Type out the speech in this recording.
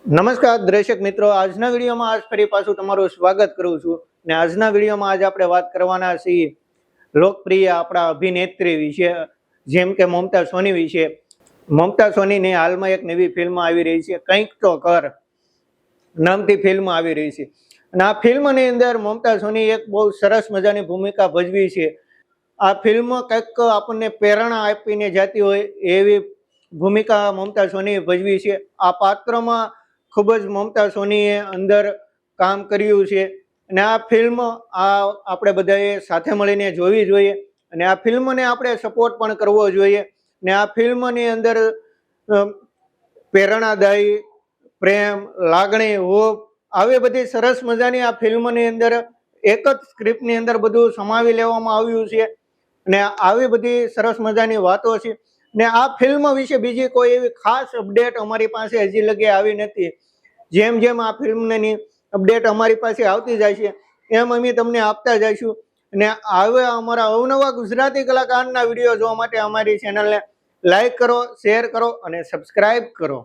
નમસ્કાર દર્શક મિત્રો, આજના વિડીયોમાં આજ ફરી પાછું તમારું સ્વાગત કરું છું ને આજના વિડીયોમાં આજ આપણે વાત કરવાના છીએ લોકપ્રિય આપણા અભિનેત્રી વિશે, જેમ કે મમતા સોની વિશે. મમતા સોનીની હાલમાં એક નવી ફિલ્મ આવી રહી છે, કંઈક તો કર નામથી ફિલ્મ આવી રહી છે. અને આ ફિલ્મની અંદર મમતા સોની એક બહુ સરસ મજાની ભૂમિકા ભજવી છે. આ ફિલ્મ કંઈક આપણને પ્રેરણા આપીને જતી હોય એવી ભૂમિકા મમતા સોનીએ ભજવી છે. આ પાત્રમાં ખૂબ જ મમતા સોનીએ અંદર કામ કર્યું છે અને આ ફિલ્મ આપણે બધાએ સાથે મળીને જોવી જોઈએ અને આ ફિલ્મને આપણે સપોર્ટ પણ કરવો જોઈએ. ને આ ફિલ્મની અંદર પ્રેરણાદાયી, પ્રેમ, લાગણી, હોપ આવી બધી સરસ મજાની આ ફિલ્મની અંદર એક જ સ્ક્રિપ્ટની અંદર બધું સમાવી લેવામાં આવ્યું છે અને આવી બધી સરસ મજાની વાતો છે. ને આ ફિલ્મ વિશે બીજી કોઈ એવી ખાસ અપડેટ અમારી પાસે હજી લગી આવી નથી. જેમ જેમ આ ફિલ્મની અપડેટ અમારી પાસે આવતી જાય છે એમ અમે તમને આપતા જઈશું. અને હવે અમારા અવનવા ગુજરાતી કલાકારના વિડીયો જોવા માટે અમારી ચેનલને લાઈક કરો, શેર કરો અને સબસ્ક્રાઈબ કરો.